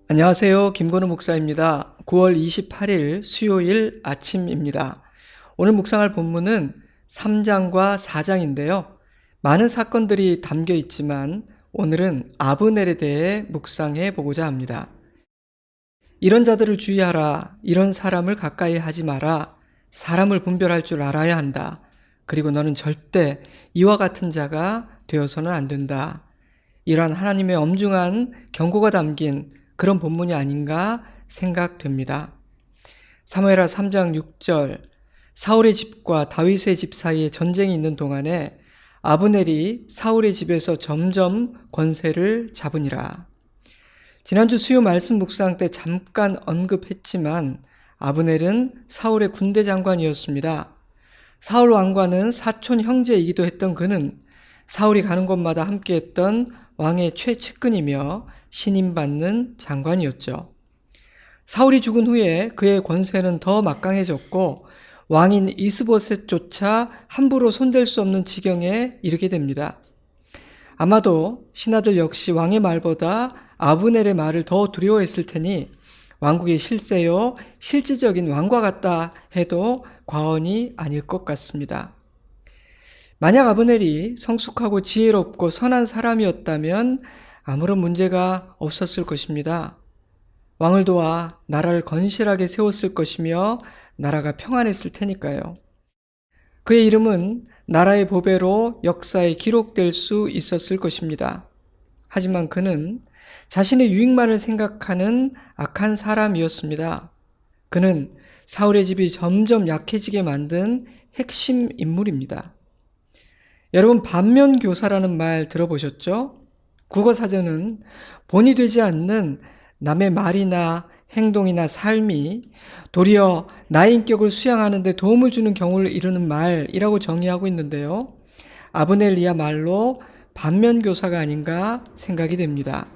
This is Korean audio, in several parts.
안녕하세요. 김건우 목사입니다. 9월 28일 수요일 아침입니다. 오늘 묵상할 본문은 3장과 4장인데요. 많은 사건들이 담겨 있지만 오늘은 아브넬에 대해 묵상해 보고자 합니다. 이런 자들을 주의하라. 이런 사람을 가까이 하지 마라. 사람을 분별할 줄 알아야 한다. 그리고 너는 절대 이와 같은 자가 되어서는 안 된다. 이러한 하나님의 엄중한 경고가 담긴 그런 본문이 아닌가 생각됩니다. 사무엘하 3장 6절, 사울의 집과 다윗의 집 사이에 전쟁이 있는 동안에 아브넬이 사울의 집에서 점점 권세를 잡으니라. 지난주 수요 말씀 묵상 때 잠깐 언급했지만 아브넬은 사울의 군대 장관이었습니다. 사울 왕과는 사촌 형제이기도 했던 그는 사울이 가는 곳마다 함께했던 왕의 최측근이며 신임받는 장관이었죠. 사울이 죽은 후에 그의 권세는 더 막강해졌고 왕인 이스보셋조차 함부로 손댈 수 없는 지경에 이르게 됩니다. 아마도 신하들 역시 왕의 말보다 아브넬의 말을 더 두려워했을 테니 왕국의 실세요 실질적인 왕과 같다 해도 과언이 아닐 것 같습니다. 만약 아브넬이 성숙하고 지혜롭고 선한 사람이었다면 아무런 문제가 없었을 것입니다. 왕을 도와 나라를 건실하게 세웠을 것이며 나라가 평안했을 테니까요. 그의 이름은 나라의 보배로 역사에 기록될 수 있었을 것입니다. 하지만 그는 자신의 유익만을 생각하는 악한 사람이었습니다. 그는 사울의 집이 점점 약해지게 만든 핵심 인물입니다. 여러분, 반면교사라는 말 들어보셨죠? 국어사전은 본이 되지 않는 남의 말이나 행동이나 삶이 도리어 나의 인격을 수양하는 데 도움을 주는 경우를 이루는 말이라고 정의하고 있는데요. 아브넬이야말로 반면교사가 아닌가 생각이 됩니다.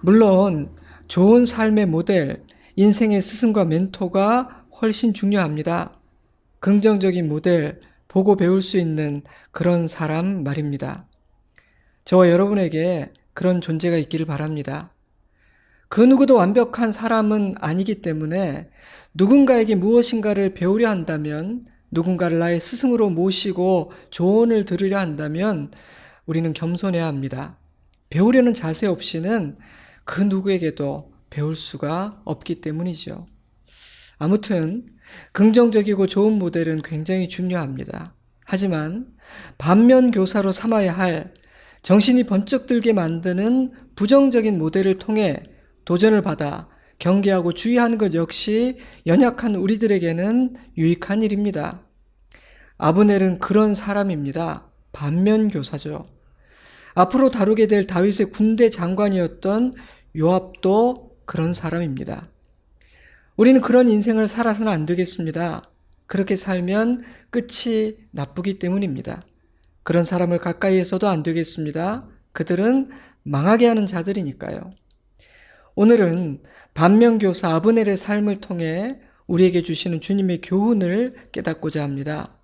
물론 좋은 삶의 모델, 인생의 스승과 멘토가 훨씬 중요합니다. 긍정적인 모델, 보고 배울 수 있는 그런 사람 말입니다. 저와 여러분에게 그런 존재가 있기를 바랍니다. 그 누구도 완벽한 사람은 아니기 때문에 누군가에게 무엇인가를 배우려 한다면, 누군가를 나의 스승으로 모시고 조언을 들으려 한다면 우리는 겸손해야 합니다. 배우려는 자세 없이는 그 누구에게도 배울 수가 없기 때문이죠. 아무튼 긍정적이고 좋은 모델은 굉장히 중요합니다. 하지만 반면교사로 삼아야 할 정신이 번쩍 들게 만드는 부정적인 모델을 통해 도전을 받아 경계하고 주의하는 것 역시 연약한 우리들에게는 유익한 일입니다. 아브넬은 그런 사람입니다. 반면교사죠. 앞으로 다루게 될 다윗의 군대 장관이었던 요압도 그런 사람입니다. 우리는 그런 인생을 살아서는 안 되겠습니다. 그렇게 살면 끝이 나쁘기 때문입니다. 그런 사람을 가까이해서도 안 되겠습니다. 그들은 망하게 하는 자들이니까요. 오늘은 반면교사 아브넬의 삶을 통해 우리에게 주시는 주님의 교훈을 깨닫고자 합니다.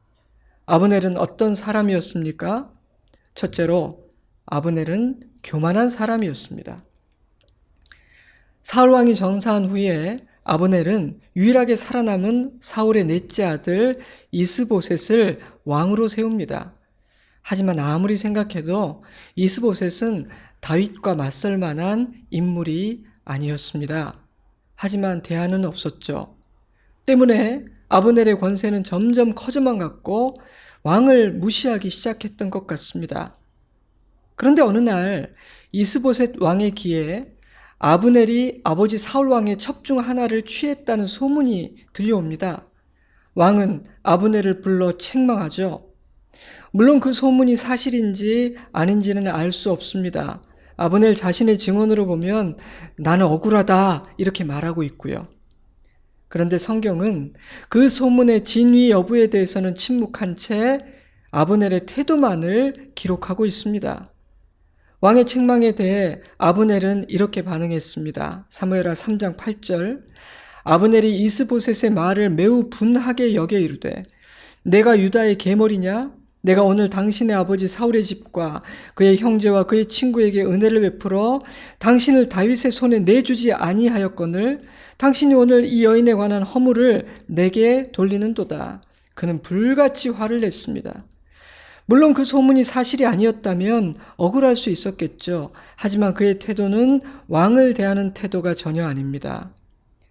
아브넬은 어떤 사람이었습니까? 첫째로 아브넬은 교만한 사람이었습니다. 사울 왕이 전사한 후에 아브넬은 유일하게 살아남은 사울의 넷째 아들 이스보셋을 왕으로 세웁니다. 하지만 아무리 생각해도 이스보셋은 다윗과 맞설 만한 인물이 아니었습니다. 하지만 대안은 없었죠. 때문에 아브넬의 권세는 점점 커져만 갔고 왕을 무시하기 시작했던 것 같습니다. 그런데 어느 날 이스보셋 왕의 귀에 아브넬이 아버지 사울 왕의 첩 중 하나를 취했다는 소문이 들려옵니다. 왕은 아브넬을 불러 책망하죠. 물론 그 소문이 사실인지 아닌지는 알 수 없습니다. 아브넬 자신의 증언으로 보면 나는 억울하다 이렇게 말하고 있고요. 그런데 성경은 그 소문의 진위 여부에 대해서는 침묵한 채 아브넬의 태도만을 기록하고 있습니다. 왕의 책망에 대해 아브넬은 이렇게 반응했습니다. 사무엘하 3장 8절, 아브넬이 이스보셋의 말을 매우 분하게 여겨 이르되 내가 유다의 계물이냐? 내가 오늘 당신의 아버지 사울의 집과 그의 형제와 그의 친구에게 은혜를 베풀어 당신을 다윗의 손에 내주지 아니하였거늘 당신이 오늘 이 여인에 관한 허물을 내게 돌리는도다. 그는 불같이 화를 냈습니다. 물론 그 소문이 사실이 아니었다면 억울할 수 있었겠죠. 하지만 그의 태도는 왕을 대하는 태도가 전혀 아닙니다.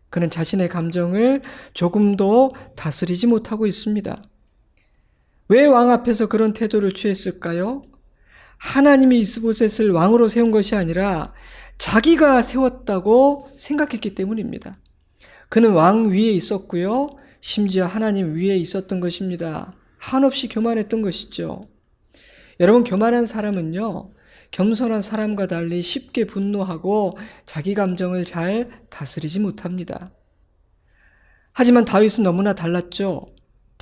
그는 자신의 감정을 조금도 다스리지 못하고 있습니다. 왜 왕 앞에서 그런 태도를 취했을까요? 하나님이 이스보셋을 왕으로 세운 것이 아니라 자기가 세웠다고 생각했기 때문입니다. 그는 왕 위에 있었고요. 심지어 하나님 위에 있었던 것입니다. 한없이 교만했던 것이죠. 여러분, 교만한 사람은요, 겸손한 사람과 달리 쉽게 분노하고 자기 감정을 잘 다스리지 못합니다. 하지만 다윗은 너무나 달랐죠.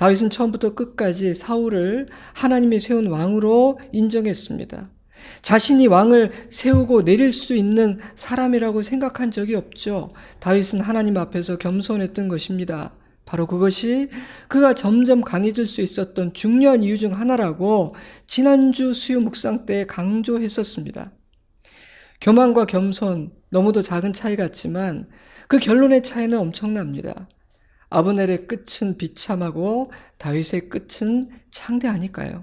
다윗은 처음부터 끝까지 사울을 하나님이 세운 왕으로 인정했습니다. 자신이 왕을 세우고 내릴 수 있는 사람이라고 생각한 적이 없죠. 다윗은 하나님 앞에서 겸손했던 것입니다. 바로 그것이 그가 점점 강해질 수 있었던 중요한 이유 중 하나라고 지난주 수요 묵상 때 강조했었습니다. 교만과 겸손, 너무도 작은 차이 같지만 그 결론의 차이는 엄청납니다. 아브넬의 끝은 비참하고 다윗의 끝은 창대하니까요.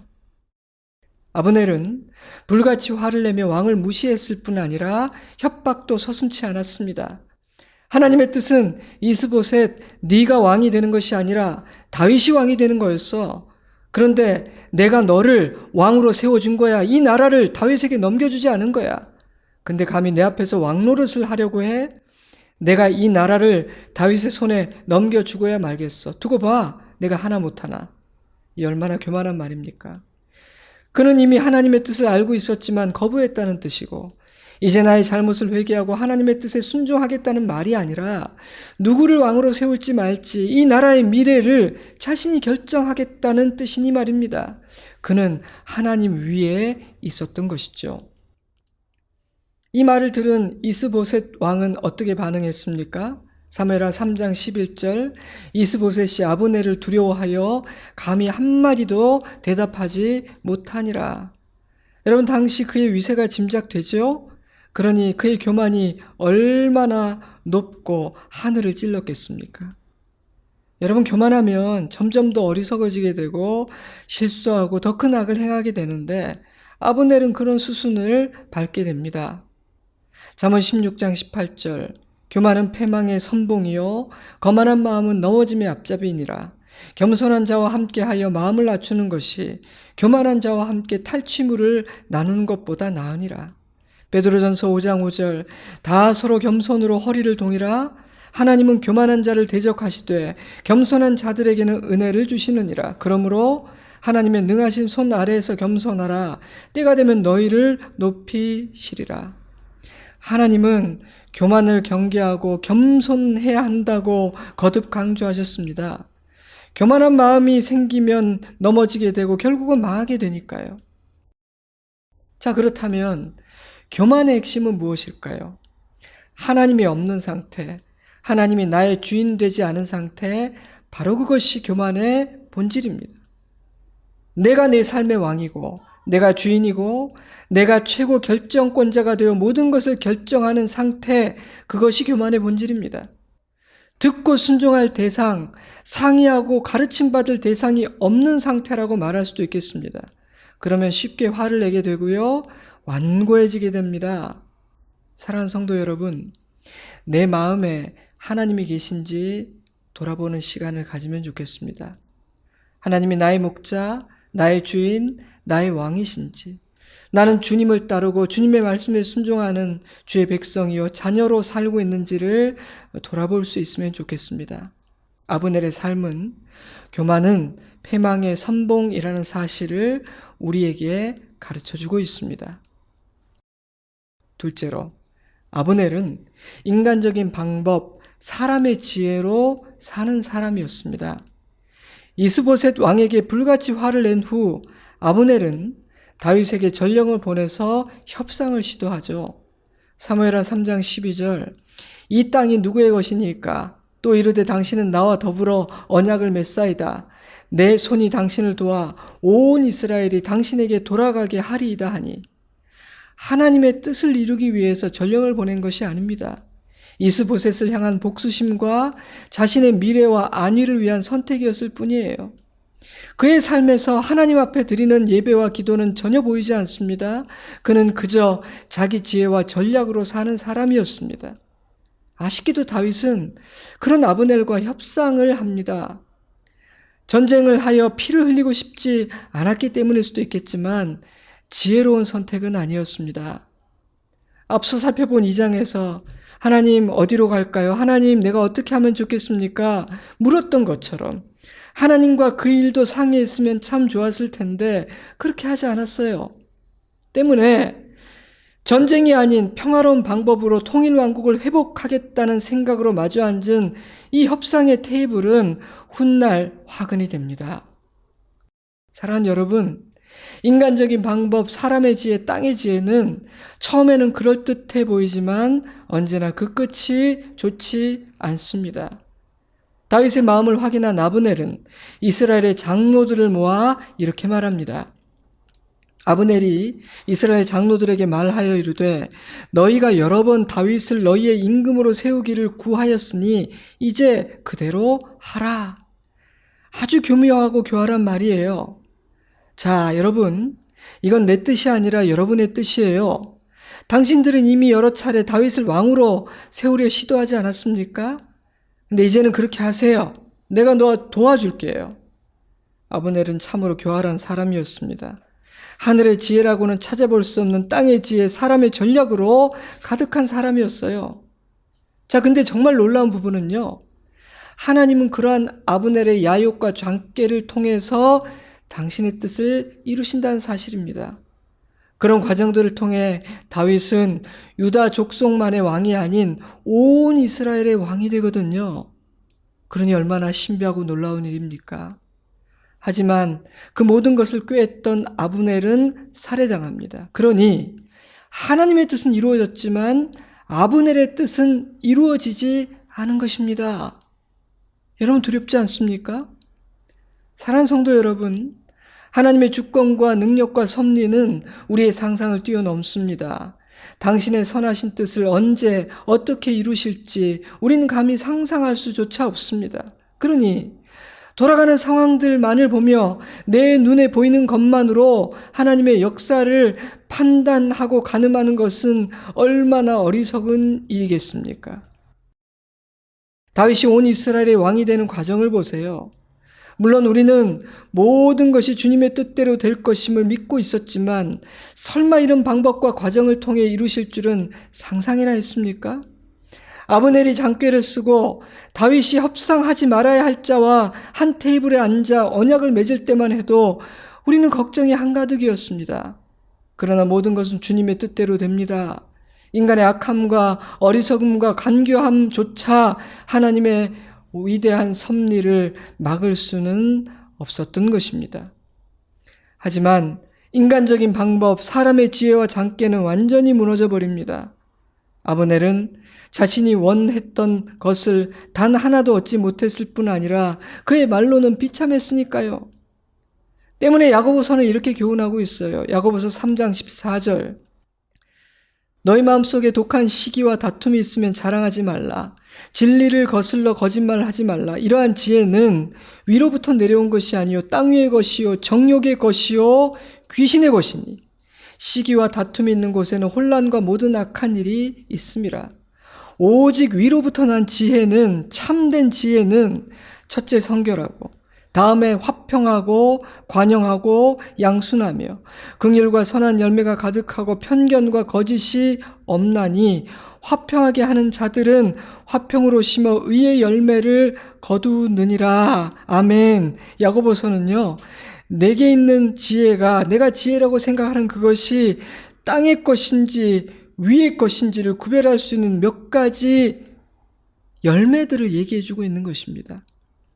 아브넬은 불같이 화를 내며 왕을 무시했을 뿐 아니라 협박도 서슴지 않았습니다. 하나님의 뜻은 이스보셋 네가 왕이 되는 것이 아니라 다윗이 왕이 되는 거였어. 그런데 내가 너를 왕으로 세워준 거야. 이 나라를 다윗에게 넘겨주지 않은 거야. 근데 감히 내 앞에서 왕 노릇을 하려고 해? 내가 이 나라를 다윗의 손에 넘겨주고야 말겠어. 두고 봐. 내가 하나 못하나. 이 얼마나 교만한 말입니까? 그는 이미 하나님의 뜻을 알고 있었지만 거부했다는 뜻이고 이제 나의 잘못을 회개하고 하나님의 뜻에 순종하겠다는 말이 아니라 누구를 왕으로 세울지 말지 이 나라의 미래를 자신이 결정하겠다는 뜻이니 말입니다. 그는 하나님 위에 있었던 것이죠. 이 말을 들은 이스보셋 왕은 어떻게 반응했습니까? 사무엘하 3장 11절 이스보셋이 아브넬을 두려워하여 감히 한마디도 대답하지 못하니라. 여러분, 당시 그의 위세가 짐작되죠? 그러니 그의 교만이 얼마나 높고 하늘을 찔렀겠습니까? 여러분, 교만하면 점점 더 어리석어지게 되고 실수하고 더 큰 악을 행하게 되는데 아브넬은 그런 수순을 밟게 됩니다. 잠언 16장 18절 교만은 패망의 선봉이요 거만한 마음은 넘어짐의 앞잡이니라. 겸손한 자와 함께하여 마음을 낮추는 것이 교만한 자와 함께 탈취물을 나누는 것보다 나으니라. 베드로전서 5장 5절 다 서로 겸손으로 허리를 동이라. 하나님은 교만한 자를 대적하시되 겸손한 자들에게는 은혜를 주시느니라. 그러므로 하나님의 능하신 손 아래에서 겸손하라. 때가 되면 너희를 높이시리라. 하나님은 교만을 경계하고 겸손해야 한다고 거듭 강조하셨습니다. 교만한 마음이 생기면 넘어지게 되고 결국은 망하게 되니까요. 자, 그렇다면 교만의 핵심은 무엇일까요? 하나님이 없는 상태, 하나님이 나의 주인 되지 않은 상태, 바로 그것이 교만의 본질입니다. 내가 내 삶의 왕이고 내가 주인이고 내가 최고 결정권자가 되어 모든 것을 결정하는 상태, 그것이 교만의 본질입니다. 듣고 순종할 대상, 상의하고 가르침받을 대상이 없는 상태라고 말할 수도 있겠습니다. 그러면 쉽게 화를 내게 되고요, 완고해지게 됩니다. 사랑하는 성도 여러분, 내 마음에 하나님이 계신지 돌아보는 시간을 가지면 좋겠습니다. 하나님이 나의 목자, 나의 주인, 나의 왕이신지, 나는 주님을 따르고 주님의 말씀에 순종하는 주의 백성이요 자녀로 살고 있는지를 돌아볼 수 있으면 좋겠습니다. 아브넬의 삶은 교만은 패망의 선봉이라는 사실을 우리에게 가르쳐주고 있습니다. 둘째로, 아브넬은 인간적인 방법, 사람의 지혜로 사는 사람이었습니다. 이스보셋 왕에게 불같이 화를 낸 후 아브넬은 다윗에게 전령을 보내서 협상을 시도하죠. 사무엘하 3장 12절 이 땅이 누구의 것이니까? 또 이르되 당신은 나와 더불어 언약을 맺사이다. 내 손이 당신을 도와 온 이스라엘이 당신에게 돌아가게 하리이다 하니 하나님의 뜻을 이루기 위해서 전령을 보낸 것이 아닙니다. 이스보셋을 향한 복수심과 자신의 미래와 안위를 위한 선택이었을 뿐이에요. 그의 삶에서 하나님 앞에 드리는 예배와 기도는 전혀 보이지 않습니다. 그는 그저 자기 지혜와 전략으로 사는 사람이었습니다. 아쉽게도 다윗은 그런 아브넬과 협상을 합니다. 전쟁을 하여 피를 흘리고 싶지 않았기 때문일 수도 있겠지만 지혜로운 선택은 아니었습니다. 앞서 살펴본 2장에서 하나님 어디로 갈까요? 하나님 내가 어떻게 하면 좋겠습니까? 물었던 것처럼 하나님과 그 일도 상의했으면 참 좋았을 텐데 그렇게 하지 않았어요. 때문에 전쟁이 아닌 평화로운 방법으로 통일왕국을 회복하겠다는 생각으로 마주 앉은 이 협상의 테이블은 훗날 화근이 됩니다. 사랑하는 여러분, 인간적인 방법, 사람의 지혜, 땅의 지혜는 처음에는 그럴듯해 보이지만 언제나 그 끝이 좋지 않습니다. 다윗의 마음을 확인한 아브넬은 이스라엘의 장로들을 모아 이렇게 말합니다. 아브넬이 이스라엘 장로들에게 말하여 이르되 너희가 여러 번 다윗을 너희의 임금으로 세우기를 구하였으니 이제 그대로 하라. 아주 교묘하고 교활한 말이에요. 자, 여러분, 이건 내 뜻이 아니라 여러분의 뜻이에요. 당신들은 이미 여러 차례 다윗을 왕으로 세우려 시도하지 않았습니까? 근데 이제는 그렇게 하세요. 내가 너 도와줄게요. 아브넬은 참으로 교활한 사람이었습니다. 하늘의 지혜라고는 찾아볼 수 없는 땅의 지혜, 사람의 전략으로 가득한 사람이었어요. 자, 근데 정말 놀라운 부분은요. 하나님은 그러한 아브넬의 야욕과 장깨를 통해서 당신의 뜻을 이루신다는 사실입니다. 그런 과정들을 통해 다윗은 유다 족속만의 왕이 아닌 온 이스라엘의 왕이 되거든요. 그러니 얼마나 신비하고 놀라운 일입니까? 하지만 그 모든 것을 꾀했던 아브넬은 살해당합니다. 그러니 하나님의 뜻은 이루어졌지만 아브넬의 뜻은 이루어지지 않은 것입니다. 여러분 두렵지 않습니까? 사랑하는 성도 여러분, 하나님의 주권과 능력과 섭리는 우리의 상상을 뛰어넘습니다. 당신의 선하신 뜻을 언제 어떻게 이루실지 우리는 감히 상상할 수조차 없습니다. 그러니 돌아가는 상황들만을 보며 내 눈에 보이는 것만으로 하나님의 역사를 판단하고 가늠하는 것은 얼마나 어리석은 일이겠습니까? 다윗이 온 이스라엘의 왕이 되는 과정을 보세요. 물론 우리는 모든 것이 주님의 뜻대로 될 것임을 믿고 있었지만 설마 이런 방법과 과정을 통해 이루실 줄은 상상이나 했습니까? 아브넬이 장궤를 쓰고 다윗이 협상하지 말아야 할 자와 한 테이블에 앉아 언약을 맺을 때만 해도 우리는 걱정이 한가득이었습니다. 그러나 모든 것은 주님의 뜻대로 됩니다. 인간의 악함과 어리석음과 간교함조차 하나님의 위대한 섭리를 막을 수는 없었던 것입니다. 하지만 인간적인 방법, 사람의 지혜와 장깨는 완전히 무너져 버립니다. 아브넬은 자신이 원했던 것을 단 하나도 얻지 못했을 뿐 아니라 그의 말로는 비참했으니까요. 때문에 야고보서는 이렇게 교훈하고 있어요. 야고보서 3장 14절. 너희 마음속에 독한 시기와 다툼이 있으면 자랑하지 말라. 진리를 거슬러 거짓말하지 말라. 이러한 지혜는 위로부터 내려온 것이 아니요 땅 위의 것이요 정욕의 것이요 귀신의 것이니 시기와 다툼이 있는 곳에는 혼란과 모든 악한 일이 있음이라. 오직 위로부터 난 지혜는, 참된 지혜는 첫째 성결하고 다음에 화평하고 관영하고 양순하며 긍휼과 선한 열매가 가득하고 편견과 거짓이 없나니 화평하게 하는 자들은 화평으로 심어 의의 열매를 거두느니라. 아멘. 야고보서는요, 내게 있는 지혜가 내가 지혜라고 생각하는 그것이 땅의 것인지 위의 것인지를 구별할 수 있는 몇 가지 열매들을 얘기해 주고 있는 것입니다.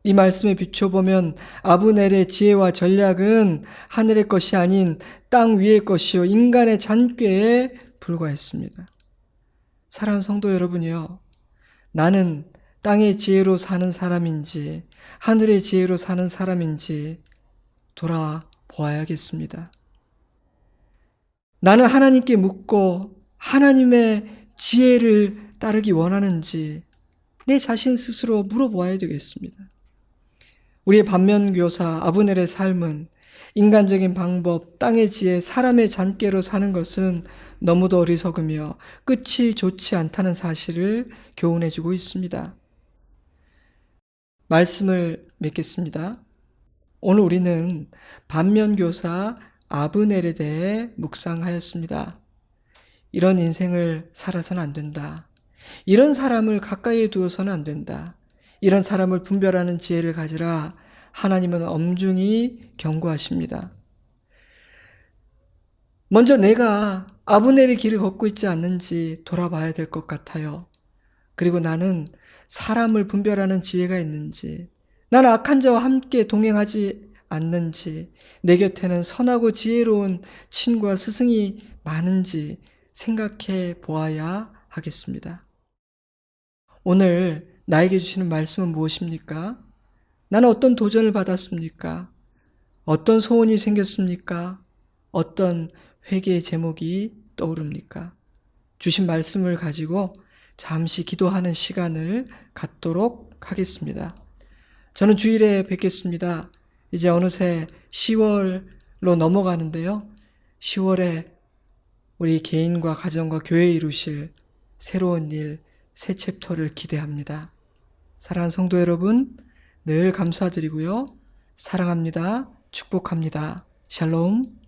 이 말씀에 비춰보면 아브넬의 지혜와 전략은 하늘의 것이 아닌 땅 위의 것이요 인간의 잔꾀에 불과했습니다. 사랑하는 성도 여러분이요, 나는 땅의 지혜로 사는 사람인지 하늘의 지혜로 사는 사람인지 돌아보아야겠습니다. 나는 하나님께 묻고 하나님의 지혜를 따르기 원하는지 내 자신 스스로 물어보아야 되겠습니다. 우리의 반면교사 아브넬의 삶은 인간적인 방법, 땅의 지혜, 사람의 잔꾀로 사는 것은 너무도 어리석으며 끝이 좋지 않다는 사실을 교훈해주고 있습니다. 말씀을 맺겠습니다. 오늘 우리는 반면교사 아브넬에 대해 묵상하였습니다. 이런 인생을 살아서는 안 된다. 이런 사람을 가까이에 두어서는 안 된다. 이런 사람을 분별하는 지혜를 가지라 하나님은 엄중히 경고하십니다. 먼저 내가 아브넬의 길을 걷고 있지 않는지 돌아봐야 될 것 같아요. 그리고 나는 사람을 분별하는 지혜가 있는지, 나는 악한 자와 함께 동행하지 않는지, 내 곁에는 선하고 지혜로운 친구와 스승이 많은지 생각해 보아야 하겠습니다. 오늘 나에게 주시는 말씀은 무엇입니까? 나는 어떤 도전을 받았습니까? 어떤 소원이 생겼습니까? 어떤 회개의 제목이 떠오릅니까? 주신 말씀을 가지고 잠시 기도하는 시간을 갖도록 하겠습니다. 저는 주일에 뵙겠습니다. 이제 어느새 10월로 넘어가는데요. 10월에 우리 개인과 가정과 교회에 이루실 새로운 일, 새 챕터를 기대합니다. 사랑하는 성도 여러분, 늘 감사드리고요. 사랑합니다. 축복합니다. 샬롬.